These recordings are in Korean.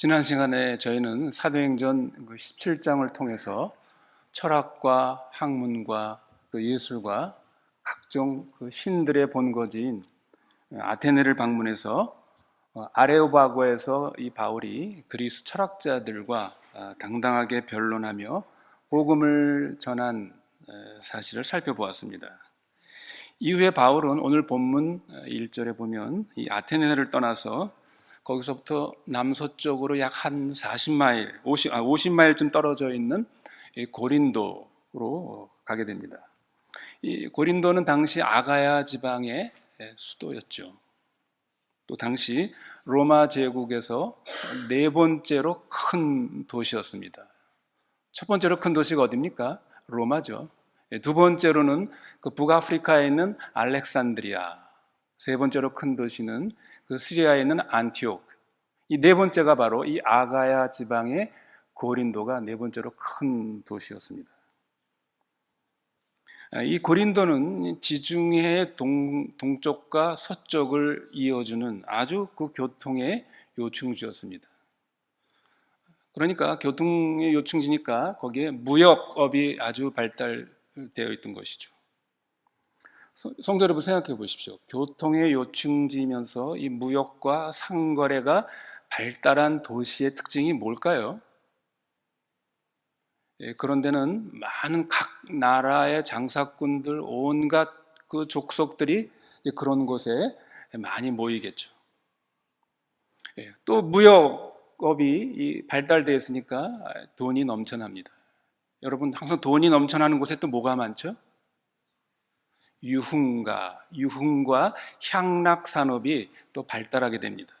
지난 시간에 저희는 사도행전 17장을 통해서 철학과 학문과 또 예술과 각종 신들의 본거지인 아테네를 방문해서 아레오바고에서 이 바울이 그리스 철학자들과 당당하게 변론하며 복음을 전한 사실을 살펴보았습니다. 이후에 바울은 오늘 본문 1절에 보면 이 아테네를 떠나서 거기서부터 남서쪽으로 약 한 40마일, 50마일쯤 떨어져 있는 고린도로 가게 됩니다. 이 고린도는 당시 아가야 지방의 수도였죠. 또 당시 로마 제국에서 네 번째로 큰 도시였습니다. 첫 번째로 큰 도시가 어디입니까? 로마죠. 두 번째로는 그 북아프리카에 있는 알렉산드리아, 세 번째로 큰 도시는 그 시리아에 있는 안티오크, 이 네 번째가 바로 이 아가야 지방의 고린도가 네 번째로 큰 도시였습니다. 이 고린도는 지중해의 동쪽과 서쪽을 이어주는 아주 그 교통의 요충지였습니다. 그러니까 교통의 요충지니까 거기에 무역업이 아주 발달되어 있던 것이죠. 성도 여러분 생각해 보십시오. 교통의 요충지면서 이 무역과 상거래가 발달한 도시의 특징이 뭘까요? 그런 데는 많은 각 나라의 장사꾼들, 온갖 그 족속들이 그런 곳에 많이 모이겠죠. 또 무역업이 발달되어 있으니까 돈이 넘쳐납니다. 여러분 항상 돈이 넘쳐나는 곳에 또 뭐가 많죠? 유흥과 향락 산업이 또 발달하게 됩니다.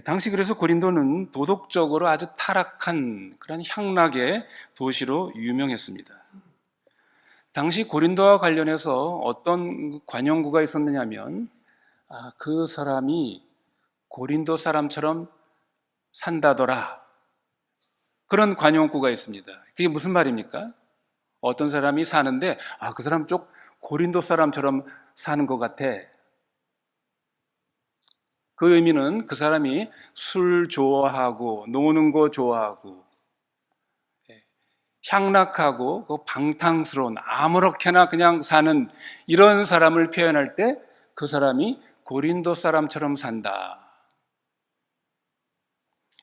당시 그래서 고린도는 도덕적으로 아주 타락한 그런 향락의 도시로 유명했습니다. 당시 고린도와 관련해서 어떤 관용구가 있었느냐면 그 사람이 고린도 사람처럼 산다더라, 그런 관용구가 있습니다. 그게 무슨 말입니까? 어떤 사람이 사는데 그 사람 쪽 고린도 사람처럼 사는 것 같아. 그 의미는 그 사람이 술 좋아하고 노는 거 좋아하고 향락하고 그 방탕스러운 아무렇게나 그냥 사는 이런 사람을 표현할 때 그 사람이 고린도 사람처럼 산다.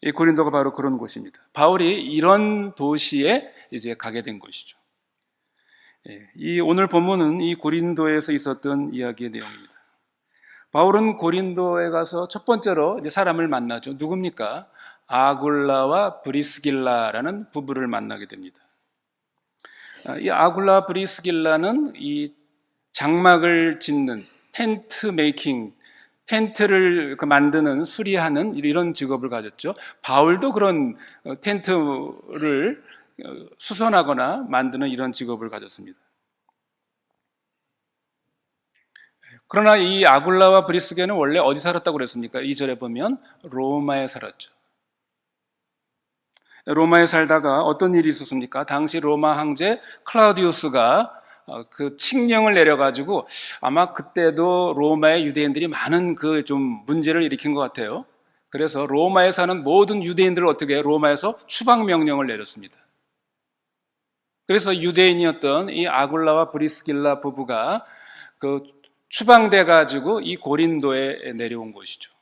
이 고린도가 바로 그런 곳입니다. 바울이 이런 도시에 이제 가게 된 것이죠. 이 오늘 본문은 이 고린도에서 있었던 이야기의 내용입니다. 바울은 고린도에 가서 첫 번째로 이제 사람을 만나죠. 누굽니까? 아굴라와 브리스길라라는 부부를 만나게 됩니다. 이 아굴라 브리스길라는 이 장막을 짓는 텐트 메이킹, 텐트를 만드는, 수리하는 이런 직업을 가졌죠. 바울도 그런 텐트를 수선하거나 만드는 이런 직업을 가졌습니다. 그러나 이 아굴라와 브리스게는 원래 어디 살았다고 그랬습니까? 2절에 보면 로마에 살았죠. 로마에 살다가 어떤 일이 있었습니까? 당시 로마 황제 클라우디우스가 그 칙령을 내려가지고 아마 그때도 로마의 유대인들이 많은 그 좀 문제를 일으킨 것 같아요. 그래서 로마에 사는 모든 유대인들을 어떻게 로마에서 추방 명령을 내렸습니다. 그래서 유대인이었던 이 아굴라와 브리스길라 부부가 그 추방돼 가지고 이 고린도에 내려온 것이죠.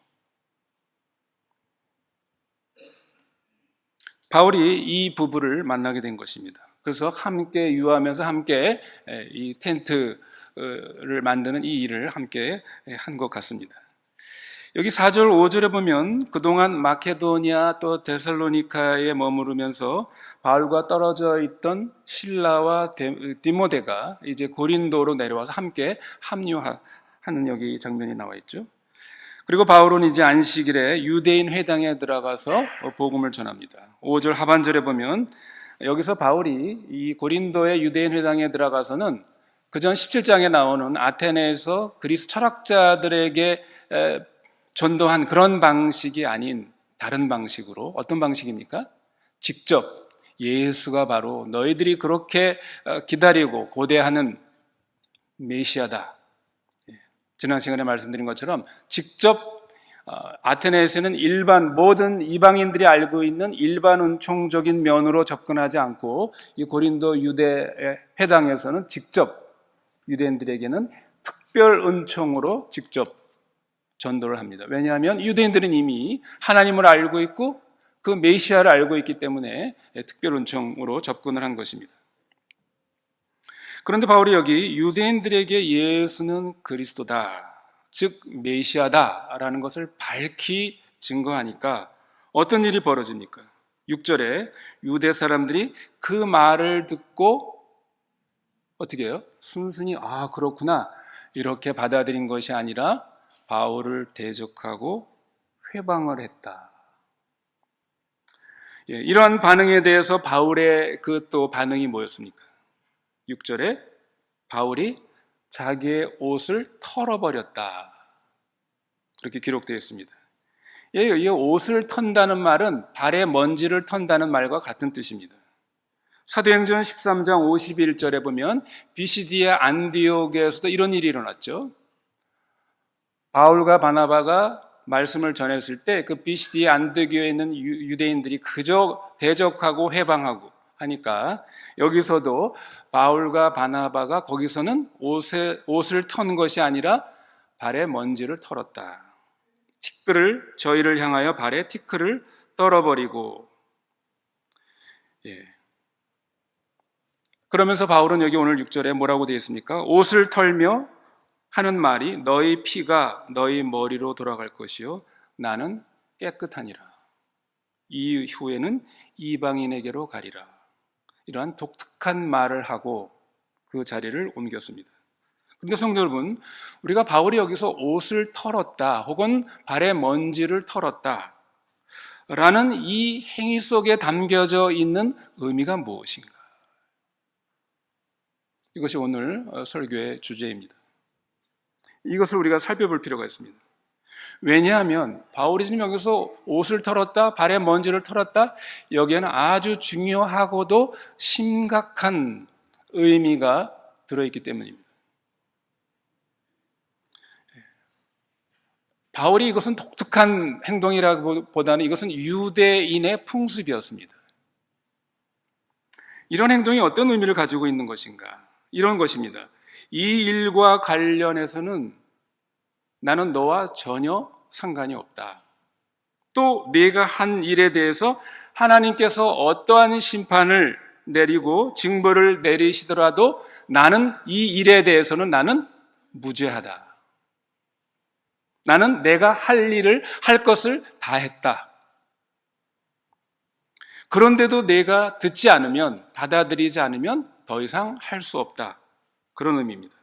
바울이 이 부부를 만나게 된 것입니다. 그래서 함께 유하면서 함께 이 텐트를 만드는 이 일을 함께 한 것 같습니다. 여기 4절 5절에 보면 그동안 마케도니아 또 데살로니카에 머무르면서 바울과 떨어져 있던 실라와 디모데가 이제 고린도로 내려와서 함께 합류하는 여기 장면이 나와 있죠. 그리고 바울은 이제 안식일에 유대인 회당에 들어가서 복음을 전합니다. 5절 하반절에 보면 여기서 바울이 이 고린도의 유대인 회당에 들어가서는 그전 17장에 나오는 아테네에서 그리스 철학자들에게 전도한 그런 방식이 아닌 다른 방식으로, 어떤 방식입니까? 직접 예수가 바로 너희들이 그렇게 기다리고 고대하는 메시아다. 지난 시간에 말씀드린 것처럼 직접 아테네에서는 일반 모든 이방인들이 알고 있는 일반 은총적인 면으로 접근하지 않고 이 고린도 유대 회당에서는 직접 유대인들에게는 특별 은총으로 직접 전도를 합니다. 왜냐하면 유대인들은 이미 하나님을 알고 있고 그 메시아를 알고 있기 때문에 특별 은총으로 접근을 한 것입니다. 그런데 바울이 여기 유대인들에게 예수는 그리스도다, 즉 메시아다라는 것을 밝히 증거하니까 어떤 일이 벌어집니까? 6절에 유대 사람들이 그 말을 듣고 어떻게 해요? 순순히 그렇구나 이렇게 받아들인 것이 아니라 바울을 대적하고 회방을 했다. 이러한 반응에 대해서 바울의 그 또 반응이 뭐였습니까? 6절에 바울이 자기의 옷을 털어버렸다, 그렇게 기록되어 있습니다. 이 옷을 턴다는 말은 발의 먼지를 턴다는 말과 같은 뜻입니다. 사도행전 13장 51절에 보면 비시디의 안디옥에서도 이런 일이 일어났죠. 바울과 바나바가 말씀을 전했을 때 그 비시디의 안디옥에 있는 유대인들이 그저 대적하고 회방하고 하니까 여기서도 바울과 바나바가 거기서는 옷을 턴 것이 아니라 발에 먼지를 털었다. 저희를 향하여 발에 티끌을 떨어버리고. 그러면서 바울은 여기 오늘 6절에 뭐라고 되어 있습니까? 옷을 털며 하는 말이 너희 피가 너희 머리로 돌아갈 것이요 나는 깨끗하니라. 이후에는 이방인에게로 가리라. 이러한 독특한 말을 하고 그 자리를 옮겼습니다. 그런데 성도 여러분, 우리가 바울이 여기서 옷을 털었다 혹은 발에 먼지를 털었다 라는 이 행위 속에 담겨져 있는 의미가 무엇인가? 이것이 오늘 설교의 주제입니다. 이것을 우리가 살펴볼 필요가 있습니다. 왜냐하면 바울이 지금 여기서 옷을 털었다, 발에 먼지를 털었다, 여기에는 아주 중요하고도 심각한 의미가 들어있기 때문입니다. 바울이 이것은 독특한 행동이라기보다는 이것은 유대인의 풍습이었습니다. 이런 행동이 어떤 의미를 가지고 있는 것인가? 이런 것입니다. 이 일과 관련해서는 나는 너와 전혀 상관이 없다. 또 네가 한 일에 대해서 하나님께서 어떠한 심판을 내리고 징벌을 내리시더라도 나는 이 일에 대해서는 나는 무죄하다. 나는 내가 할 것을 다 했다. 그런데도 내가 듣지 않으면, 받아들이지 않으면 더 이상 할 수 없다. 그런 의미입니다.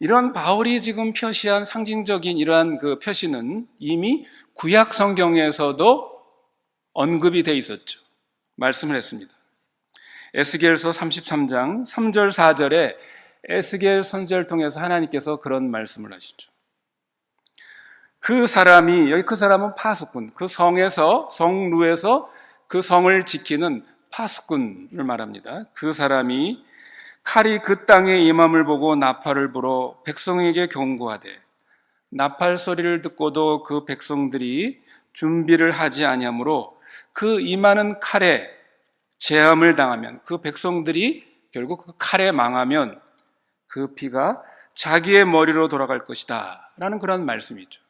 이런 바울이 지금 표시한 상징적인 이러한 그 표시는 이미 구약 성경에서도 언급이 돼 있었죠. 말씀을 했습니다. 에스겔서 33장 3절 4절에 에스겔 선지자를 통해서 하나님께서 그런 말씀을 하시죠. 그 사람은 파수꾼, 그 성루에서 그 성을 지키는 파수꾼을 말합니다. 그 사람이 칼이 그 땅에 임함을 보고 나팔을 불어 백성에게 경고하되 나팔 소리를 듣고도 그 백성들이 준비를 하지 아니하므로 그 임하는 칼에 재함을 당하면, 그 백성들이 결국 그 칼에 망하면 그 피가 자기의 머리로 돌아갈 것이다 라는 그런 말씀이죠.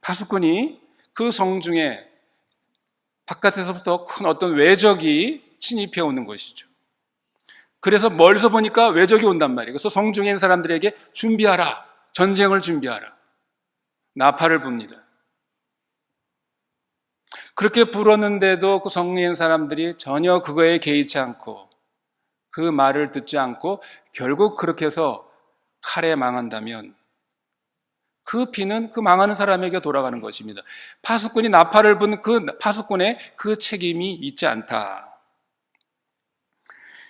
파수꾼이 그 성 중에 바깥에서부터 큰 어떤 외적이 침입해 오는 것이죠. 그래서 멀리서 보니까 외적이 온단 말이에요. 그래서 성 중에 있는 사람들에게 준비하라, 전쟁을 준비하라, 나팔을 붑니다. 그렇게 불었는데도 그 성에 있는 사람들이 전혀 그거에 개의치 않고 그 말을 듣지 않고 결국 그렇게 해서 칼에 망한다면 그 피는 그 망하는 사람에게 돌아가는 것입니다. 파수꾼이 나팔을 분 그 파수꾼의 그 책임이 있지 않다.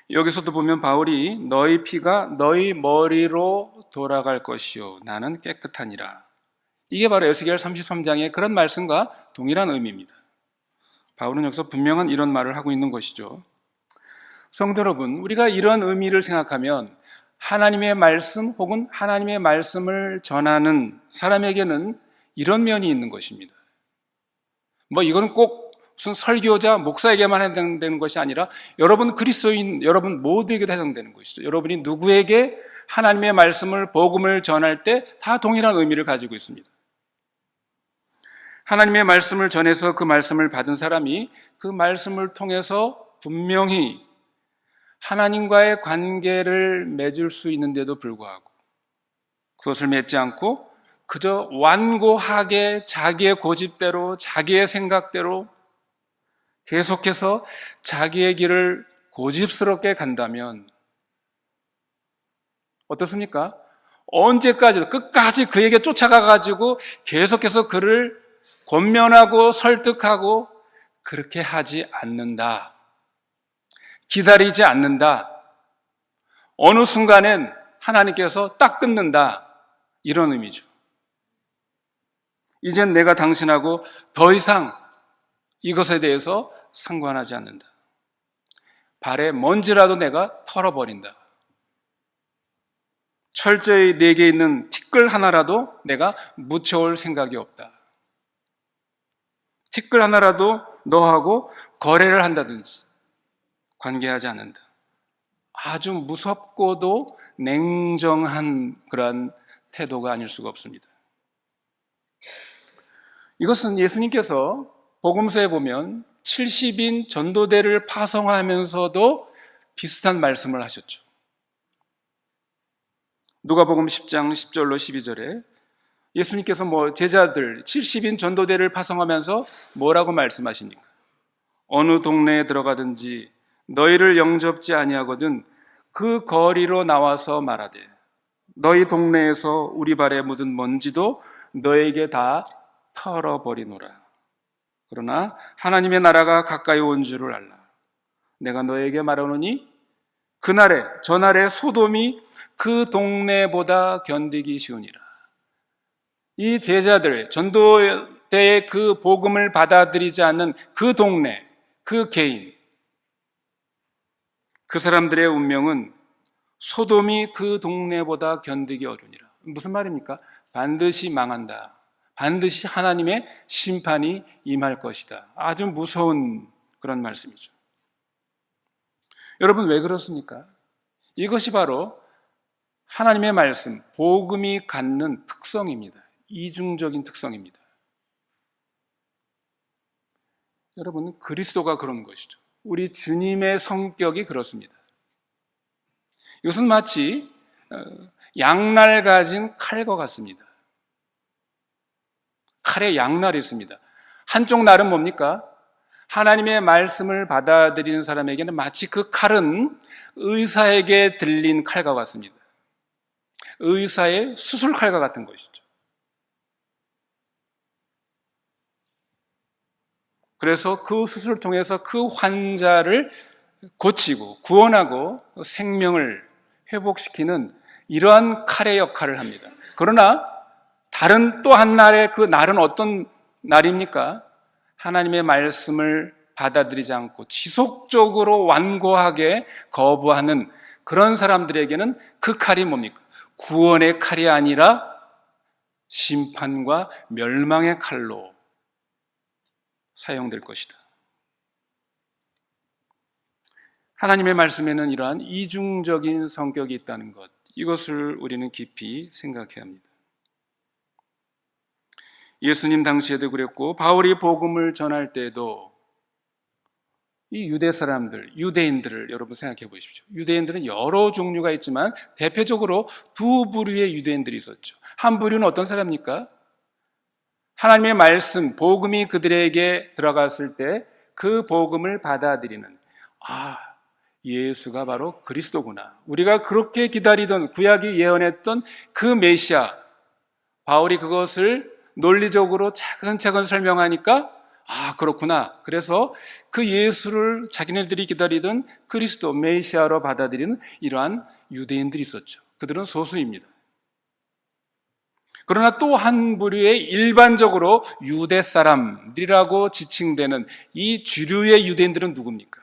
여기서도 보면 바울이 너희 피가 너희 머리로 돌아갈 것이요 나는 깨끗하니라. 이게 바로 에스겔 33장의 그런 말씀과 동일한 의미입니다. 바울은 여기서 분명한 이런 말을 하고 있는 것이죠. 성도 여러분, 우리가 이런 의미를 생각하면 하나님의 말씀 혹은 하나님의 말씀을 전하는 사람에게는 이런 면이 있는 것입니다. 이건 꼭 무슨 설교자, 목사에게만 해당되는 것이 아니라 여러분 그리스도인, 여러분 모두에게도 해당되는 것이죠. 여러분이 누구에게 하나님의 말씀을, 복음을 전할 때 다 동일한 의미를 가지고 있습니다. 하나님의 말씀을 전해서 그 말씀을 받은 사람이 그 말씀을 통해서 분명히 하나님과의 관계를 맺을 수 있는데도 불구하고 그것을 맺지 않고 그저 완고하게 자기의 고집대로, 자기의 생각대로 계속해서 자기의 길을 고집스럽게 간다면 어떻습니까? 언제까지도 끝까지 그에게 쫓아가가지고 계속해서 그를 권면하고 설득하고 그렇게 하지 않는다. 기다리지 않는다. 어느 순간엔 하나님께서 딱 끊는다. 이런 의미죠. 이젠 내가 당신하고 더 이상 이것에 대해서 상관하지 않는다. 발에 먼지라도 내가 털어버린다. 철저히 내게 있는 티끌 하나라도 내가 묻혀올 생각이 없다. 티끌 하나라도 너하고 거래를 한다든지 관계하지 않는다. 아주 무섭고도 냉정한 그러한 태도가 아닐 수가 없습니다. 이것은 예수님께서 복음서에 보면 70인 전도대를 파송하면서도 비슷한 말씀을 하셨죠. 누가복음 10장 10절로 12절에 예수님께서 제자들 70인 전도대를 파송하면서 뭐라고 말씀하십니까? 어느 동네에 들어가든지 너희를 영접지 아니하거든 그 거리로 나와서 말하되 너희 동네에서 우리 발에 묻은 먼지도 너에게 다 털어버리노라. 그러나 하나님의 나라가 가까이 온 줄을 알라. 내가 너에게 말하노니 그날에 전날에 소돔이 그 동네보다 견디기 쉬우니라. 이 제자들 전도대의 그 복음을 받아들이지 않는 그 동네, 그 개인, 그 사람들의 운명은 소돔이 그 동네보다 견디기 어려우니라. 무슨 말입니까? 반드시 망한다. 반드시 하나님의 심판이 임할 것이다. 아주 무서운 그런 말씀이죠. 여러분 왜 그렇습니까? 이것이 바로 하나님의 말씀, 복음이 갖는 특성입니다. 이중적인 특성입니다. 여러분, 그리스도가 그런 것이죠. 우리 주님의 성격이 그렇습니다. 이것은 마치 양날 가진 칼과 같습니다. 칼에 양날이 있습니다. 한쪽 날은 뭡니까? 하나님의 말씀을 받아들이는 사람에게는 마치 그 칼은 의사에게 들린 칼과 같습니다. 의사의 수술칼과 같은 것이죠. 그래서 그 수술을 통해서 그 환자를 고치고 구원하고 생명을 회복시키는 이러한 칼의 역할을 합니다. 그러나 다른 또 한 날의 그 날은 어떤 날입니까? 하나님의 말씀을 받아들이지 않고 지속적으로 완고하게 거부하는 그런 사람들에게는 그 칼이 뭡니까? 구원의 칼이 아니라 심판과 멸망의 칼로 사용될 것이다. 하나님의 말씀에는 이러한 이중적인 성격이 있다는 것, 이것을 우리는 깊이 생각해야 합니다. 예수님 당시에도 그랬고 바울이 복음을 전할 때에도 이 유대 사람들, 유대인들을 여러분 생각해 보십시오. 유대인들은 여러 종류가 있지만 대표적으로 두 부류의 유대인들이 있었죠. 한 부류는 어떤 사람입니까? 하나님의 말씀, 복음이 그들에게 들어갔을 때 그 복음을 받아들이는, 예수가 바로 그리스도구나. 우리가 그렇게 기다리던, 구약이 예언했던 그 메시아, 바울이 그것을 논리적으로 차근차근 설명하니까 그렇구나. 그래서 그 예수를 자기네들이 기다리던 그리스도, 메시아로 받아들이는 이러한 유대인들이 있었죠. 그들은 소수입니다. 그러나 또 한 부류의 일반적으로 유대 사람들이라고 지칭되는 이 주류의 유대인들은 누굽니까?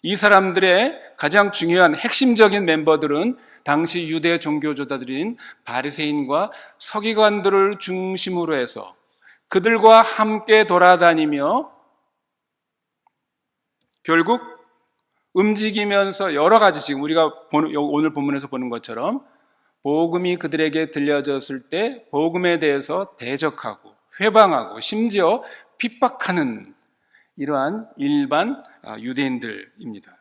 이 사람들의 가장 중요한 핵심적인 멤버들은 당시 유대 종교조사들인 바리새인과 서기관들을 중심으로 해서 그들과 함께 돌아다니며 결국 움직이면서 여러 가지, 지금 우리가 오늘 본문에서 보는 것처럼 복음이 그들에게 들려졌을 때 복음에 대해서 대적하고 회방하고 심지어 핍박하는 이러한 일반 유대인들입니다.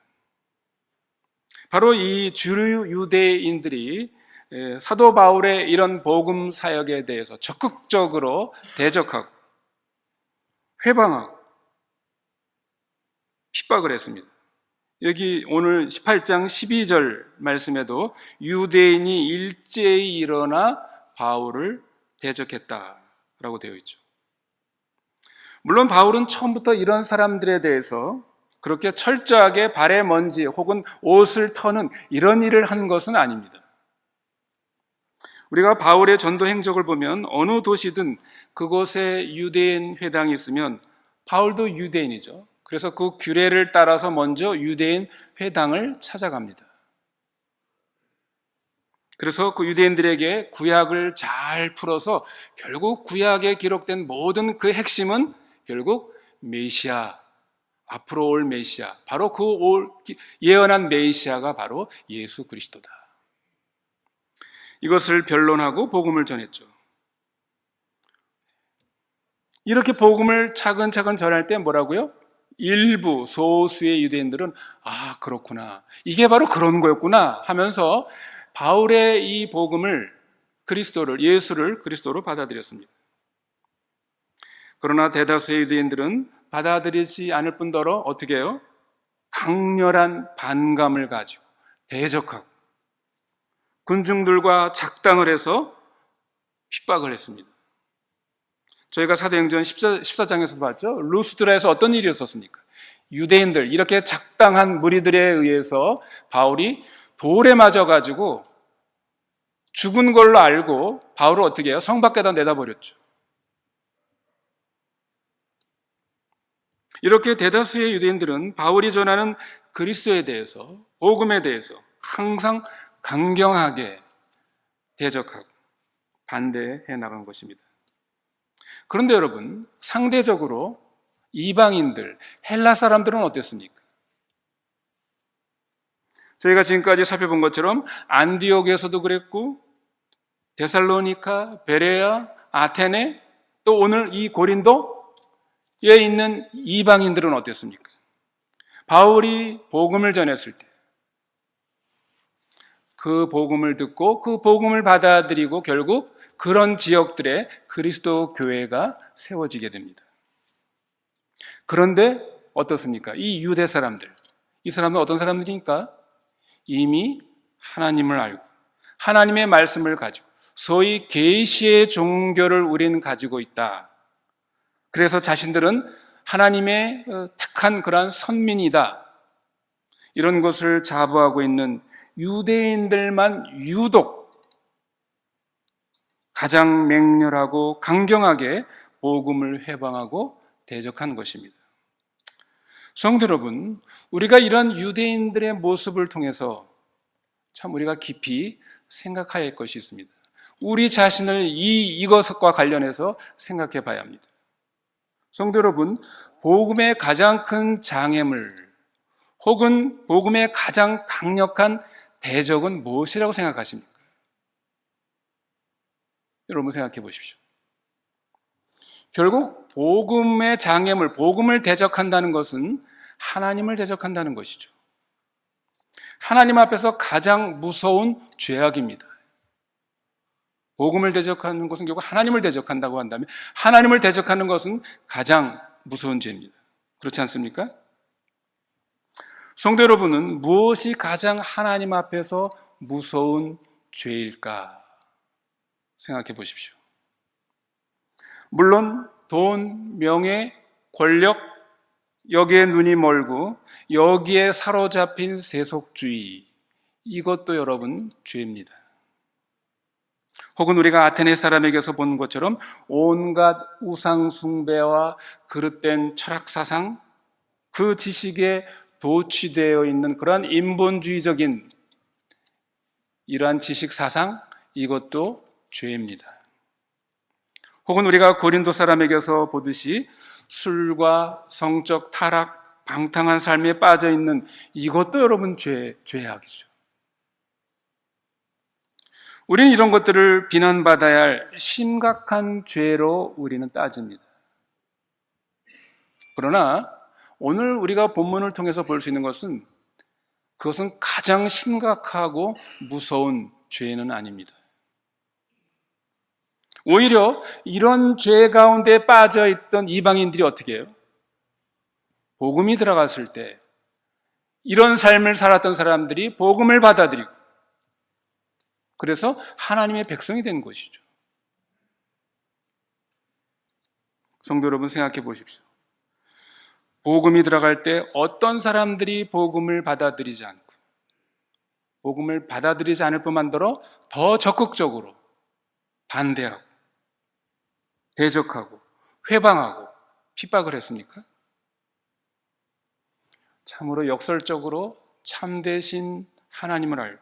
바로 이 주류 유대인들이 사도 바울의 이런 복음 사역에 대해서 적극적으로 대적하고 회방하고 핍박을 했습니다. 여기 오늘 18장 12절 말씀에도 유대인이 일제히 일어나 바울을 대적했다라고 되어 있죠. 물론 바울은 처음부터 이런 사람들에 대해서 그렇게 철저하게 발에 먼지 혹은 옷을 터는 이런 일을 한 것은 아닙니다. 우리가 바울의 전도 행적을 보면 어느 도시든 그곳에 유대인 회당이 있으면 바울도 유대인이죠. 그래서 그 규례를 따라서 먼저 유대인 회당을 찾아갑니다. 그래서 그 유대인들에게 구약을 잘 풀어서 결국 구약에 기록된 모든 그 핵심은 결국 메시아, 앞으로 올 메시아, 바로 그 예언한 메시아가 바로 예수 그리스도다. 이것을 변론하고 복음을 전했죠. 이렇게 복음을 차근차근 전할 때 뭐라고요? 일부 소수의 유대인들은 그렇구나, 이게 바로 그런 거였구나 하면서 바울의 이 복음을 예수를 그리스도로 받아들였습니다. 그러나 대다수의 유대인들은 받아들이지 않을 뿐더러 어떻게 해요? 강렬한 반감을 가지고 대적하고 군중들과 작당을 해서 핍박을 했습니다. 저희가 사도행전 14장에서 봤죠. 루스드라에서 어떤 일이 있었습니까? 유대인들, 이렇게 작당한 무리들에 의해서 바울이 돌에 맞아가지고 죽은 걸로 알고 바울을 어떻게 해요? 성 밖에다 내다버렸죠. 이렇게 대다수의 유대인들은 바울이 전하는 그리스도에 대해서, 복음에 대해서 항상 강경하게 대적하고 반대해 나간 것입니다. 그런데 여러분, 상대적으로 이방인들, 헬라 사람들은 어땠습니까? 저희가 지금까지 살펴본 것처럼 안디옥에서도 그랬고 데살로니카, 베레아, 아테네, 또 오늘 이 고린도에 있는 이방인들은 어땠습니까? 바울이 복음을 전했을 때 그 복음을 듣고 그 복음을 받아들이고 결국 그런 지역들에 그리스도 교회가 세워지게 됩니다. 그런데 어떻습니까? 이 유대 사람들, 이 사람은 어떤 사람들입니까? 이미 하나님을 알고 하나님의 말씀을 가지고 소위 계시의 종교를 우리는 가지고 있다. 그래서 자신들은 하나님의 택한 그러한 선민이다. 이런 것을 자부하고 있는 유대인들만 유독 가장 맹렬하고 강경하게 복음을 회방하고 대적한 것입니다. 성도 여러분, 우리가 이런 유대인들의 모습을 통해서 참 우리가 깊이 생각해야 할 것이 있습니다. 우리 자신을 이것과 관련해서 생각해 봐야 합니다. 성도 여러분, 복음의 가장 큰 장애물 혹은 복음의 가장 강력한 대적은 무엇이라고 생각하십니까? 여러분 생각해 보십시오. 결국 복음의 장애물, 복음을 대적한다는 것은 하나님을 대적한다는 것이죠. 하나님 앞에서 가장 무서운 죄악입니다. 복음을 대적하는 것은 결국 하나님을 대적한다고 한다면 하나님을 대적하는 것은 가장 무서운 죄입니다. 그렇지 않습니까? 성도 여러분은 무엇이 가장 하나님 앞에서 무서운 죄일까 생각해 보십시오. 물론 돈, 명예, 권력, 여기에 눈이 멀고 여기에 사로잡힌 세속주의, 이것도 여러분 죄입니다. 혹은 우리가 아테네 사람에게서 본 것처럼 온갖 우상 숭배와 그릇된 철학 사상, 그 지식에 도취되어 있는 그러한 인본주의적인 이러한 지식 사상, 이것도 죄입니다. 혹은 우리가 고린도 사람에게서 보듯이 술과 성적 타락, 방탕한 삶에 빠져 있는 이것도 여러분 죄악이죠. 우리는 이런 것들을 비난받아야 할 심각한 죄로 우리는 따집니다. 그러나 오늘 우리가 본문을 통해서 볼 수 있는 것은 그것은 가장 심각하고 무서운 죄는 아닙니다. 오히려 이런 죄 가운데 빠져 있던 이방인들이 어떻게 해요? 복음이 들어갔을 때 이런 삶을 살았던 사람들이 복음을 받아들이고 그래서 하나님의 백성이 된 것이죠. 성도 여러분 생각해 보십시오. 복음이 들어갈 때 어떤 사람들이 복음을 받아들이지 않고 복음을 받아들이지 않을 뿐만더러 더 적극적으로 반대하고 대적하고 회방하고 핍박을 했습니까? 참으로 역설적으로 참되신 하나님을 알고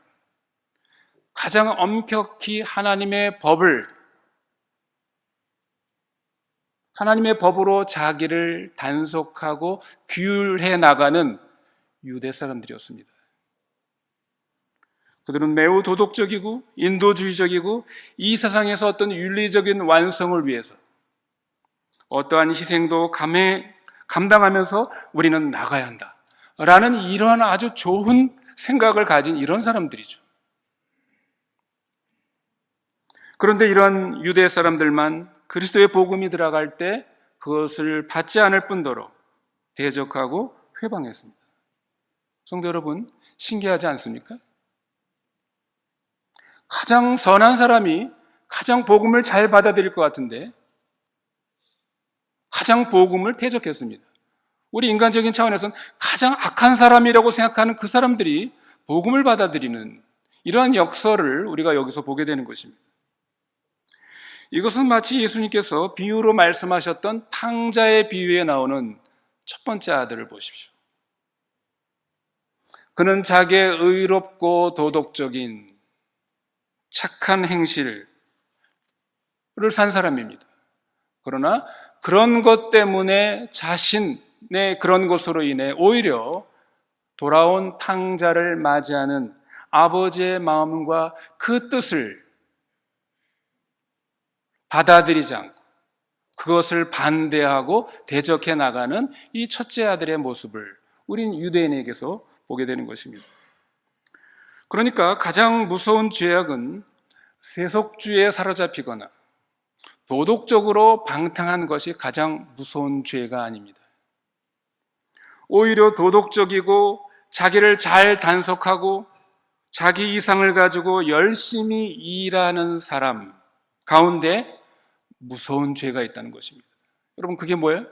가장 엄격히 하나님의 법으로 자기를 단속하고 규율해 나가는 유대 사람들이었습니다. 그들은 매우 도덕적이고 인도주의적이고 이 세상에서 어떤 윤리적인 완성을 위해서 어떠한 희생도 감당하면서 우리는 나가야 한다 라는 이러한 아주 좋은 생각을 가진 이런 사람들이죠. 그런데 이런 유대 사람들만 그리스도의 복음이 들어갈 때 그것을 받지 않을 뿐더러 대적하고 회방했습니다. 성도 여러분, 신기하지 않습니까? 가장 선한 사람이 가장 복음을 잘 받아들일 것 같은데 가장 복음을 대적했습니다. 우리 인간적인 차원에서는 가장 악한 사람이라고 생각하는 그 사람들이 복음을 받아들이는 이러한 역설을 우리가 여기서 보게 되는 것입니다. 이것은 마치 예수님께서 비유로 말씀하셨던 탕자의 비유에 나오는 첫 번째 아들을 보십시오. 그는 자기의 의롭고 도덕적인 착한 행실을 산 사람입니다. 그러나 그런 것 때문에 자신의 그런 것으로 인해 오히려 돌아온 탕자를 맞이하는 아버지의 마음과 그 뜻을 받아들이지 않고 그것을 반대하고 대적해 나가는 이 첫째 아들의 모습을 우린 유대인에게서 보게 되는 것입니다. 그러니까 가장 무서운 죄악은 세속주의에 사로잡히거나 도덕적으로 방탕한 것이 가장 무서운 죄가 아닙니다. 오히려 도덕적이고 자기를 잘 단속하고 자기 이상을 가지고 열심히 일하는 사람 가운데 무서운 죄가 있다는 것입니다. 여러분, 그게 뭐예요?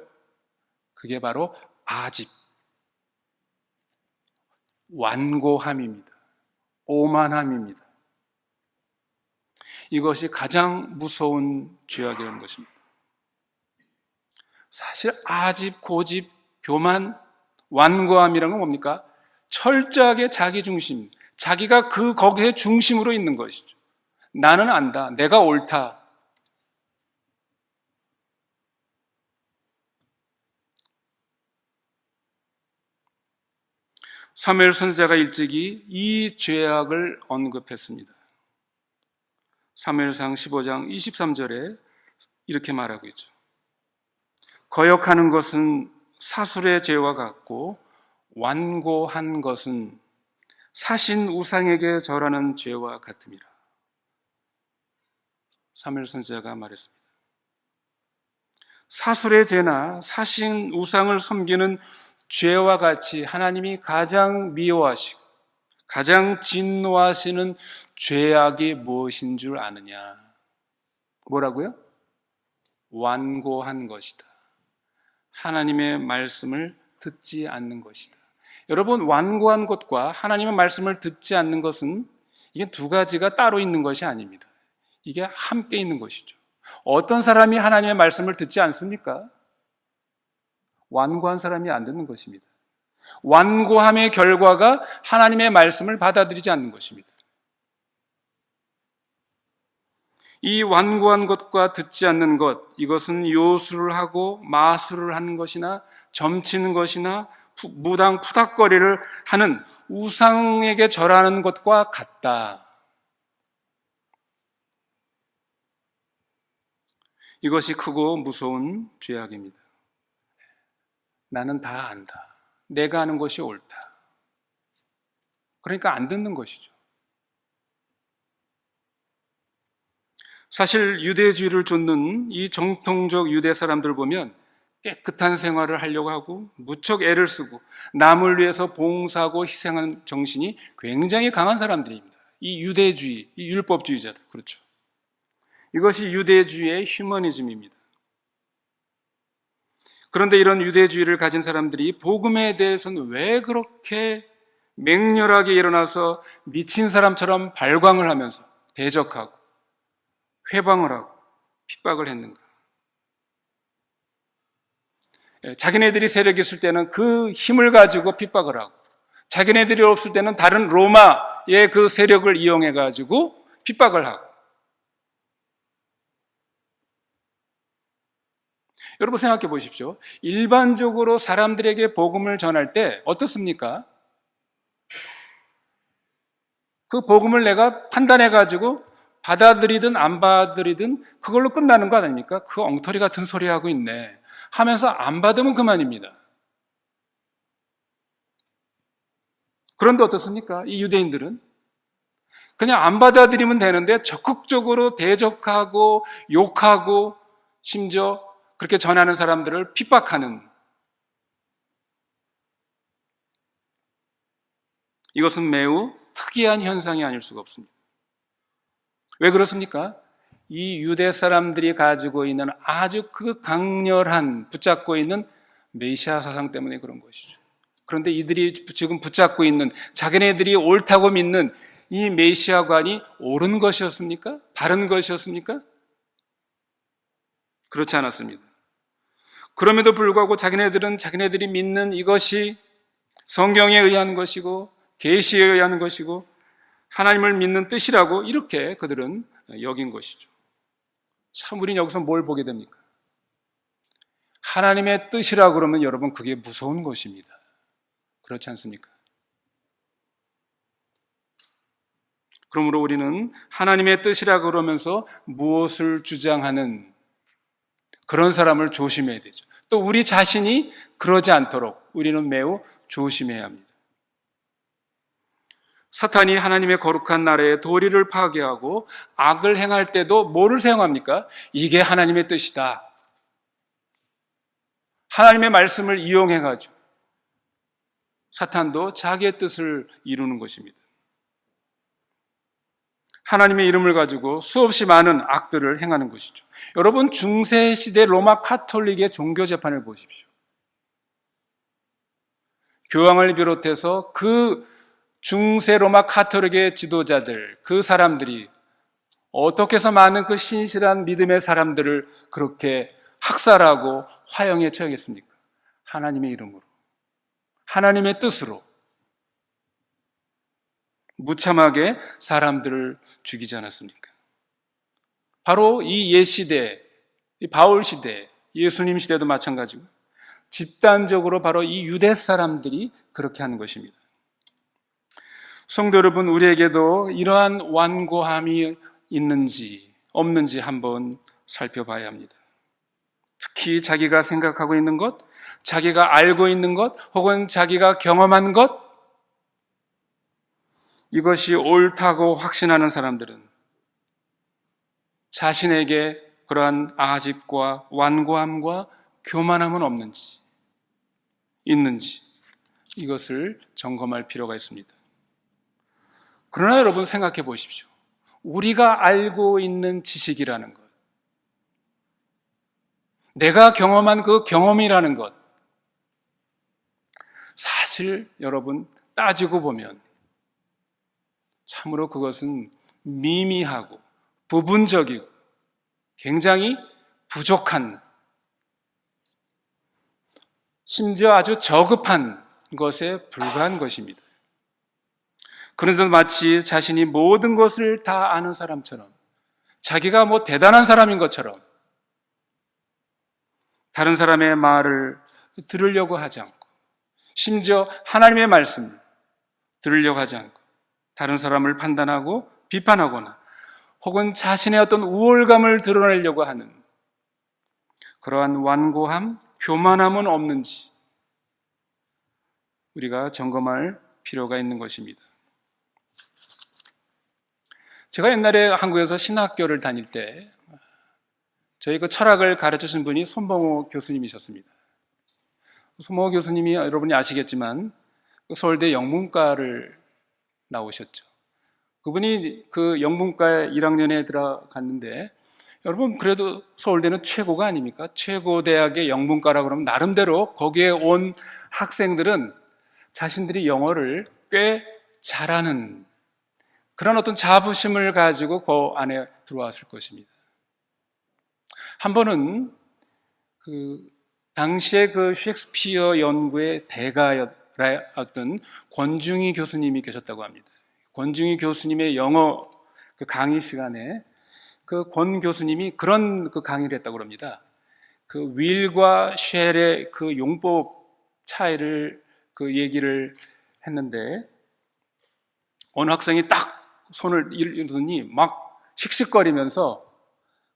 그게 바로 아집, 완고함입니다. 오만함입니다. 이것이 가장 무서운 죄악이라는 것입니다. 사실 아집, 고집, 교만, 완고함이라는 건 뭡니까? 철저하게 자기 중심, 자기가 거기에 중심으로 있는 것이죠. 나는 안다, 내가 옳다. 사무엘 선지자가 일찍이 이 죄악을 언급했습니다. 사무엘상 15장 23절에 이렇게 말하고 있죠. 거역하는 것은 사술의 죄와 같고 완고한 것은 사신 우상에게 절하는 죄와 같음이라. 사무엘 선지자가 말했습니다. 사술의 죄나 사신 우상을 섬기는 죄와 같이 하나님이 가장 미워하시고 가장 진노하시는 죄악이 무엇인 줄 아느냐? 뭐라고요? 완고한 것이다. 하나님의 말씀을 듣지 않는 것이다. 여러분, 완고한 것과 하나님의 말씀을 듣지 않는 것은 이게 두 가지가 따로 있는 것이 아닙니다. 이게 함께 있는 것이죠. 어떤 사람이 하나님의 말씀을 듣지 않습니까? 완고한 사람이 안 듣는 것입니다. 완고함의 결과가 하나님의 말씀을 받아들이지 않는 것입니다. 이 완고한 것과 듣지 않는 것, 이것은 요술을 하고 마술을 하는 것이나 점치는 것이나 무당 푸닥거리를 하는 우상에게 절하는 것과 같다. 이것이 크고 무서운 죄악입니다. 나는 다 안다. 내가 아는 것이 옳다. 그러니까 안 듣는 것이죠. 사실 유대주의를 쫓는 이 정통적 유대 사람들 보면 깨끗한 생활을 하려고 하고 무척 애를 쓰고 남을 위해서 봉사하고 희생하는 정신이 굉장히 강한 사람들입니다. 이 유대주의, 이 율법주의자들, 그렇죠. 이것이 유대주의의 휴머니즘입니다. 그런데 이런 유대주의를 가진 사람들이 복음에 대해서는 왜 그렇게 맹렬하게 일어나서 미친 사람처럼 발광을 하면서 대적하고 회방을 하고 핍박을 했는가? 자기네들이 세력이 있을 때는 그 힘을 가지고 핍박을 하고, 자기네들이 없을 때는 다른 로마의 그 세력을 이용해 가지고 핍박을 하고. 여러분 생각해 보십시오. 일반적으로 사람들에게 복음을 전할 때 어떻습니까? 그 복음을 내가 판단해 가지고 받아들이든 안 받아들이든 그걸로 끝나는 거 아닙니까? 그 엉터리 같은 소리 하고 있네 하면서 안 받으면 그만입니다. 그런데 어떻습니까? 이 유대인들은 그냥 안 받아들이면 되는데 적극적으로 대적하고 욕하고 심지어 그렇게 전하는 사람들을 핍박하는, 이것은 매우 특이한 현상이 아닐 수가 없습니다. 왜 그렇습니까? 이 유대 사람들이 가지고 있는 아주 그 강렬한 붙잡고 있는 메시아 사상 때문에 그런 것이죠. 그런데 이들이 지금 붙잡고 있는 자기네들이 옳다고 믿는 이 메시아관이 옳은 것이었습니까? 바른 것이었습니까? 그렇지 않았습니다. 그럼에도 불구하고 자기네들은 자기네들이 믿는 이것이 성경에 의한 것이고 계시에 의한 것이고 하나님을 믿는 뜻이라고 이렇게 그들은 여긴 것이죠. 참 우리는 여기서 뭘 보게 됩니까? 하나님의 뜻이라고 그러면 여러분 그게 무서운 것입니다. 그렇지 않습니까? 그러므로 우리는 하나님의 뜻이라고 그러면서 무엇을 주장하는 그런 사람을 조심해야 되죠. 또 우리 자신이 그러지 않도록 우리는 매우 조심해야 합니다. 사탄이 하나님의 거룩한 나라의 도리를 파괴하고 악을 행할 때도 뭐를 사용합니까? 이게 하나님의 뜻이다. 하나님의 말씀을 이용해가지고 사탄도 자기의 뜻을 이루는 것입니다. 하나님의 이름을 가지고 수없이 많은 악들을 행하는 것이죠. 여러분 중세시대 로마 카톨릭의 종교 재판을 보십시오. 교황을 비롯해서 그 중세 로마 카톨릭의 지도자들, 그 사람들이 어떻게 해서 많은 그 신실한 믿음의 사람들을 그렇게 학살하고 화형에 처형했습니까? 하나님의 이름으로, 하나님의 뜻으로 무참하게 사람들을 죽이지 않았습니까? 바로 이 옛시대, 이 바울 시대, 예수님 시대도 마찬가지고 집단적으로 바로 이 유대 사람들이 그렇게 하는 것입니다. 성도 여러분, 우리에게도 이러한 완고함이 있는지 없는지 한번 살펴봐야 합니다. 특히 자기가 생각하고 있는 것, 자기가 알고 있는 것, 혹은 자기가 경험한 것, 이것이 옳다고 확신하는 사람들은 자신에게 그러한 아집과 완고함과 교만함은 없는지, 있는지 이것을 점검할 필요가 있습니다. 그러나 여러분 생각해 보십시오. 우리가 알고 있는 지식이라는 것, 내가 경험한 그 경험이라는 것, 사실 여러분 따지고 보면 참으로 그것은 미미하고 부분적이고 굉장히 부족한, 심지어 아주 저급한 것에 불과한 것입니다. 그런데도 마치 자신이 모든 것을 다 아는 사람처럼, 자기가 뭐 대단한 사람인 것처럼 다른 사람의 말을 들으려고 하지 않고, 심지어 하나님의 말씀을 들으려고 하지 않고 다른 사람을 판단하고 비판하거나 혹은 자신의 어떤 우월감을 드러내려고 하는 그러한 완고함, 교만함은 없는지 우리가 점검할 필요가 있는 것입니다. 제가 옛날에 한국에서 신학교를 다닐 때 저희 그 철학을 가르치신 분이 손봉호 교수님이셨습니다. 손봉호 교수님이 여러분이 아시겠지만 서울대 영문과를 나오셨죠. 그분이 그 영문과 1학년에 들어갔는데, 여러분 그래도 서울대는 최고가 아닙니까? 최고 대학의 영문과라 그러면 나름대로 거기에 온 학생들은 자신들이 영어를 꽤 잘하는 그런 어떤 자부심을 가지고 그 안에 들어왔을 것입니다. 한 번은 당시에 그 셰익스피어 연구의 대가였던 권중희 교수님이 계셨다고 합니다. 권중희 교수님의 영어 그 강의 시간에 그 권 교수님이 그런 그 강의를 했다고 합니다. 그 will과 shall의 그 용법 차이를 그 얘기를 했는데, 어느 학생이 딱 손을 이르더니 막 씩씩거리면서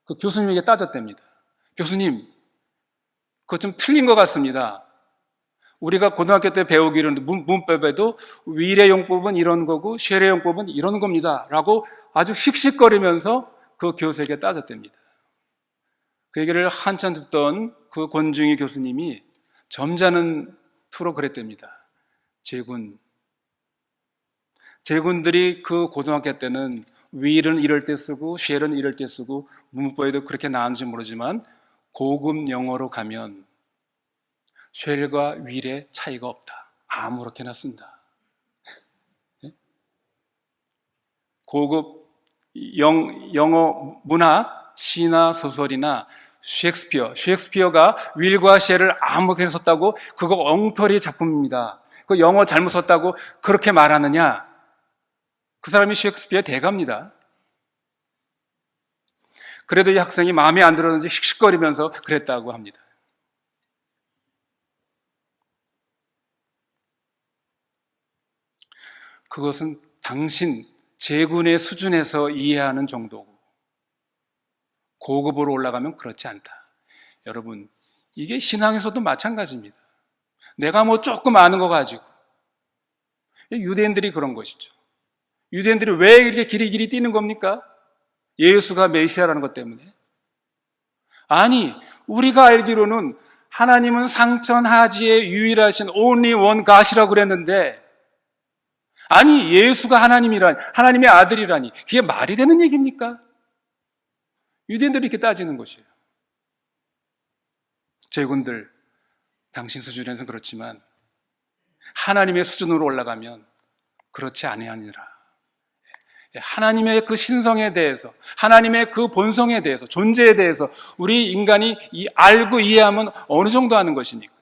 그 교수님에게 따졌답니다. 교수님, 그거 좀 틀린 것 같습니다. 우리가 고등학교 때 배우기로는 문법에도 will의 용법은 이런 거고 shall의 용법은 이런 겁니다 라고 아주 씩씩거리면서 그 교수에게 따졌답니다. 그 얘기를 한참 듣던 그 권중희 교수님이 점잖은 투로 그랬답니다. 제군들이 그 고등학교 때는 will은 이럴 때 쓰고 shall은 이럴 때 쓰고 문법에도 그렇게 나왔는지 모르지만 고급 영어로 가면 shall과 will의 차이가 없다. 아무렇게나 쓴다. 고급 영어 문학, 시나 소설이나 셰익스피어가 will과 shall을 아무렇게나 썼다고 그거 엉터리 작품입니다. 그 영어 잘못 썼다고 그렇게 말하느냐? 그 사람이 셰익스피어 대가입니다. 그래도 이 학생이 마음에 안 들었는지 씩씩거리면서 그랬다고 합니다. 그것은 당신 제군의 수준에서 이해하는 정도고, 고급으로 올라가면 그렇지 않다. 여러분, 이게 신앙에서도 마찬가지입니다. 내가 뭐 조금 아는 거 가지고, 유대인들이 그런 것이죠. 유대인들이 왜 이렇게 길이길이 뛰는 겁니까? 예수가 메시아라는 것 때문에. 아니, 우리가 알기로는 하나님은 상천하지의 유일하신 only one God이라고 그랬는데, 아니 예수가 하나님의 아들이라니 그게 말이 되는 얘기입니까? 유대인들이 이렇게 따지는 것이에요. 제군들, 당신 수준에서는 그렇지만 하나님의 수준으로 올라가면 그렇지 아니하니라. 하나님의 그 신성에 대해서, 하나님의 그 본성에 대해서, 존재에 대해서 우리 인간이 알고 이해하면 어느 정도 하는 것입니까?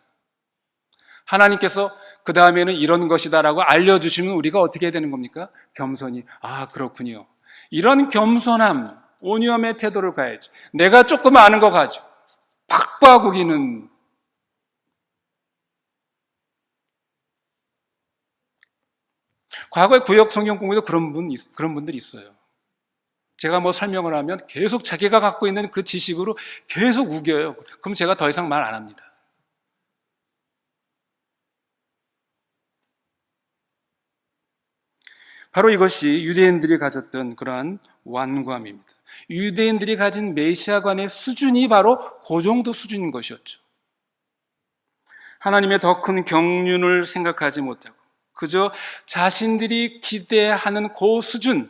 하나님께서 그 다음에는 이런 것이다라고 알려주시면 우리가 어떻게 해야 되는 겁니까? 겸손히, 아 그렇군요. 이런 겸손함, 온유함의 태도를 가야지. 내가 조금 아는 거 가지고 박박우기는. 과거에 구역 성경 공부에도 그런 분들이 있어요. 제가 뭐 설명을 하면 계속 자기가 갖고 있는 그 지식으로 계속 우겨요. 그럼 제가 더 이상 말 안 합니다. 바로 이것이 유대인들이 가졌던 그러한 완고함입니다. 유대인들이 가진 메시아관의 수준이 바로 그 정도 수준인 것이었죠. 하나님의 더 큰 경륜을 생각하지 못하고 그저 자신들이 기대하는 그 수준,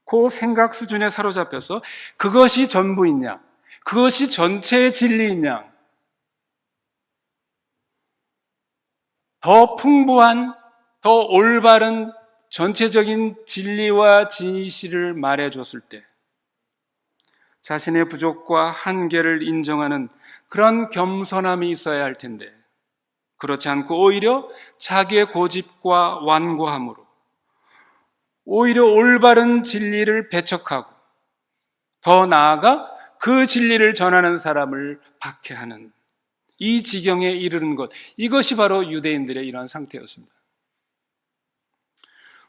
그 생각 수준에 사로잡혀서 그것이 전부이냐, 그것이 전체의 진리이냐, 더 풍부한, 더 올바른 전체적인 진리와 진실을 말해줬을 때 자신의 부족과 한계를 인정하는 그런 겸손함이 있어야 할 텐데, 그렇지 않고 오히려 자기의 고집과 완고함으로 오히려 올바른 진리를 배척하고 더 나아가 그 진리를 전하는 사람을 박해하는 이 지경에 이르는 것, 이것이 바로 유대인들의 이러한 상태였습니다.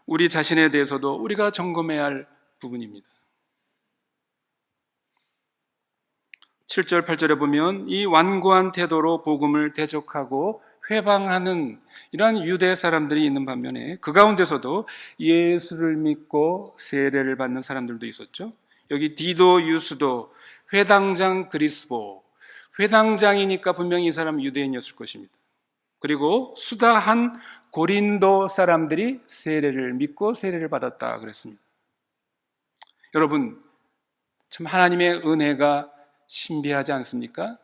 우리 자신에 대해서도 우리가 점검해야 할 부분입니다. 7절, 8절에 보면 이 완고한 태도로 복음을 대적하고 회방하는 이러한 유대 사람들이 있는 반면에 그 가운데서도 예수를 믿고 세례를 받는 사람들도 있었죠. 여기 디도, 유스도, 회당장 그리스보, 회당장이니까 분명히 이 사람은 유대인이었을 것입니다. 그리고 수다한 고린도 사람들이 세례를 믿고 세례를 받았다 그랬습니다. 여러분, 참 하나님의 은혜가 신비하지 않습니까?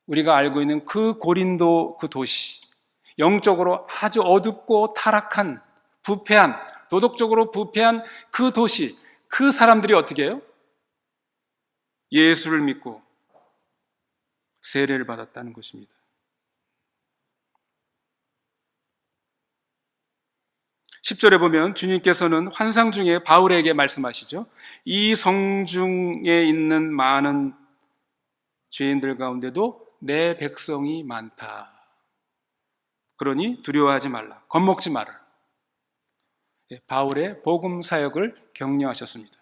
우리가 알고 있는 그 고린도 그 도시, 영적으로 아주 어둡고 타락한, 부패한, 도덕적으로 부패한 그 도시, 그 사람들이 어떻게 해요? 예수를 믿고 세례를 받았다는 것입니다. 10절에 보면 주님께서는 환상 중에 바울에게 말씀하시죠. 이 성중에 있는 많은 죄인들 가운데도 내 백성이 많다. 그러니 두려워하지 말라. 겁먹지 마라. 바울의 복음 사역을 격려하셨습니다.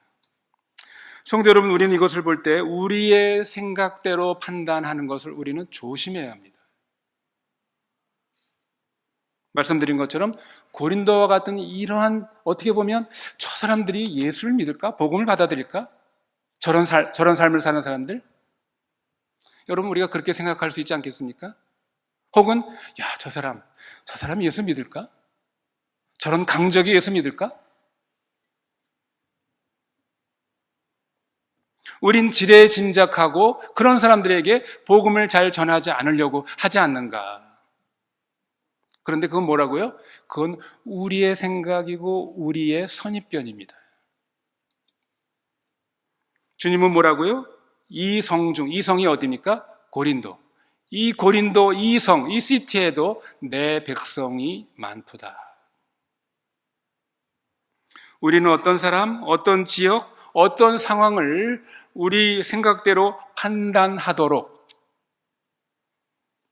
성도 여러분, 우리는 이것을 볼 때 우리의 생각대로 판단하는 것을 우리는 조심해야 합니다. 말씀드린 것처럼 고린도와 같은 이러한, 어떻게 보면 저 사람들이 예수를 믿을까? 복음을 받아들일까? 저런 삶을 사는 사람들? 여러분, 우리가 그렇게 생각할 수 있지 않겠습니까? 혹은 저 사람 예수 믿을까? 저런 강적이 예수 믿을까? 우린 지레 짐작하고 그런 사람들에게 복음을 잘 전하지 않으려고 하지 않는가? 그런데 그건 뭐라고요? 그건 우리의 생각이고 우리의 선입견입니다. 주님은 뭐라고요? 이 성중, 이 성이 어디입니까? 고린도. 이 고린도, 이 성, 이 시티에도 내 백성이 많도다. 우리는 어떤 사람, 어떤 지역, 어떤 상황을 우리 생각대로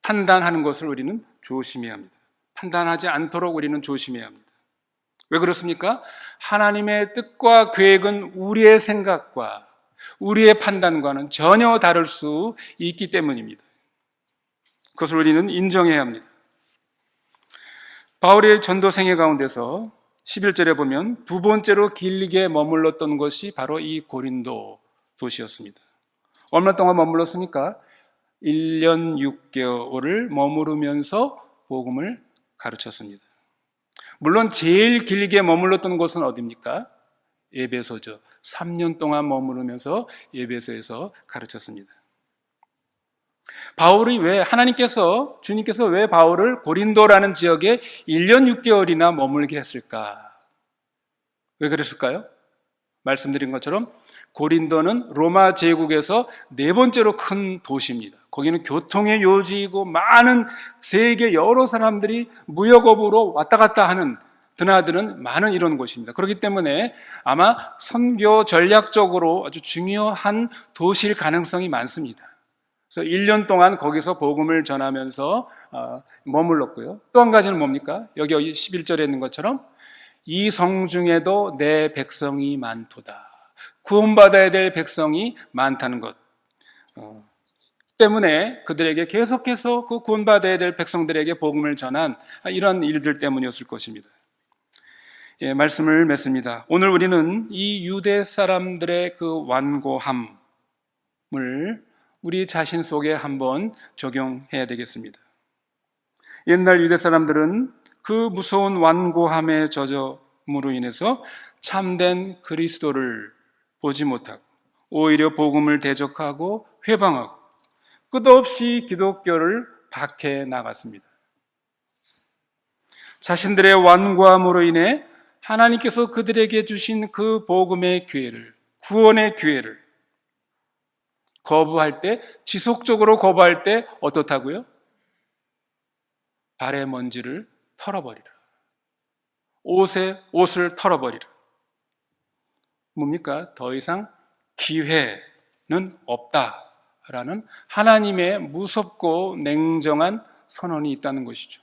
판단하는 것을 우리는 조심해야 합니다. 판단하지 않도록 우리는 조심해야 합니다. 왜 그렇습니까? 하나님의 뜻과 계획은 우리의 생각과 우리의 판단과는 전혀 다를 수 있기 때문입니다. 그것을 우리는 인정해야 합니다. 바울의 전도 생애 가운데서 11절에 보면 두 번째로 길게 머물렀던 것이 바로 이 고린도 도시였습니다. 얼마 동안 머물렀습니까? 1년 6개월을 머무르면서 복음을 가르쳤습니다. 물론 제일 길게 머물렀던 곳은 어디입니까? 에베소죠. 3년 동안 머무르면서 에베소에서 가르쳤습니다. 주님께서 왜 바울을 고린도라는 지역에 1년 6개월이나 머물게 했을까? 왜 그랬을까요? 말씀드린 것처럼 고린도는 로마 제국에서 네 번째로 큰 도시입니다. 거기는 교통의 요지이고 많은 세계 여러 사람들이 무역업으로 왔다 갔다 하는, 드나드는 많은 이런 곳입니다. 그렇기 때문에 아마 선교 전략적으로 아주 중요한 도시일 가능성이 많습니다. 그래서 1년 동안 거기서 복음을 전하면서 머물렀고요. 또 한 가지는 뭡니까? 여기 11절에 있는 것처럼 이 성중에도 내 백성이 많도다. 구원받아야 될 백성이 많다는 것 때문에 그들에게 계속해서 그 구원받아야 될 백성들에게 복음을 전한 이런 일들 때문이었을 것입니다. 말씀을 맺습니다. 오늘 우리는 이 유대 사람들의 그 완고함을 우리 자신 속에 한번 적용해야 되겠습니다. 옛날 유대 사람들은 그 무서운 완고함의 저점으로 인해서 참된 그리스도를 보지 못하고 오히려 복음을 대적하고 회방하고 끝없이 기독교를 박해 나갔습니다. 자신들의 완고함으로 인해 하나님께서 그들에게 주신 그 복음의 기회를, 구원의 기회를 거부할 때, 지속적으로 거부할 때 어떻다고요? 발의 먼지를 털어버리라. 옷에 옷을 털어버리라. 뭡니까? 더 이상 기회는 없다라는 하나님의 무섭고 냉정한 선언이 있다는 것이죠.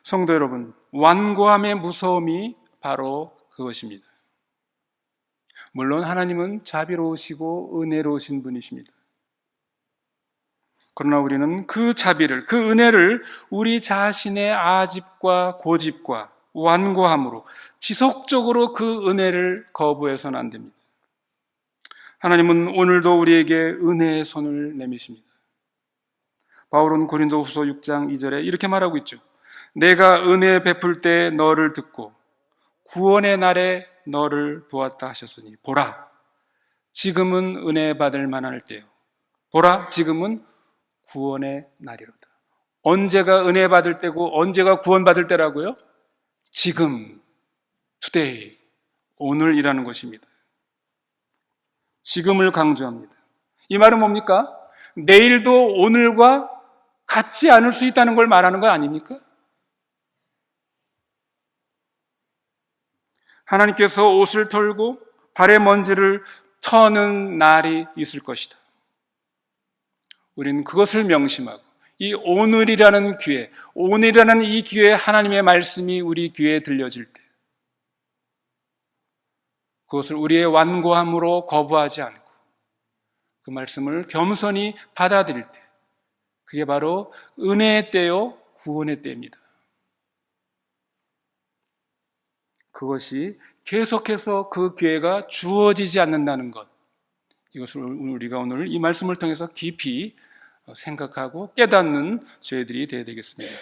성도 여러분, 완고함의 무서움이 바로 그것입니다. 물론 하나님은 자비로우시고 은혜로우신 분이십니다. 그러나 우리는 그 자비를, 그 은혜를 우리 자신의 아집과 고집과 완고함으로 지속적으로 그 은혜를 거부해서는 안 됩니다. 하나님은 오늘도 우리에게 은혜의 손을 내미십니다. 바울은 고린도후서 6장 2절에 이렇게 말하고 있죠. 내가 은혜 베풀 때 너를 듣고 구원의 날에 너를 보았다 하셨으니 보라, 지금은 은혜 받을 만할 때요. 보라, 지금은 구원의 날이로다. 언제가 은혜 받을 때고 언제가 구원 받을 때라고요? 지금, today, 오늘이라는 것입니다. 지금을 강조합니다. 이 말은 뭡니까? 내일도 오늘과 같지 않을 수 있다는 걸 말하는 거 아닙니까? 하나님께서 옷을 털고 발의 먼지를 터는 날이 있을 것이다. 우리는 그것을 명심하고 이 오늘이라는 기회, 오늘이라는 이 기회에 하나님의 말씀이 우리 귀에 들려질 때 그것을 우리의 완고함으로 거부하지 않고 그 말씀을 겸손히 받아들일 때 그게 바로 은혜의 때요, 구원의 때입니다. 그것이 계속해서 그 기회가 주어지지 않는다는 것, 이것을 우리가 오늘 이 말씀을 통해서 깊이 생각하고 깨닫는 저희들이 되어야 되겠습니다.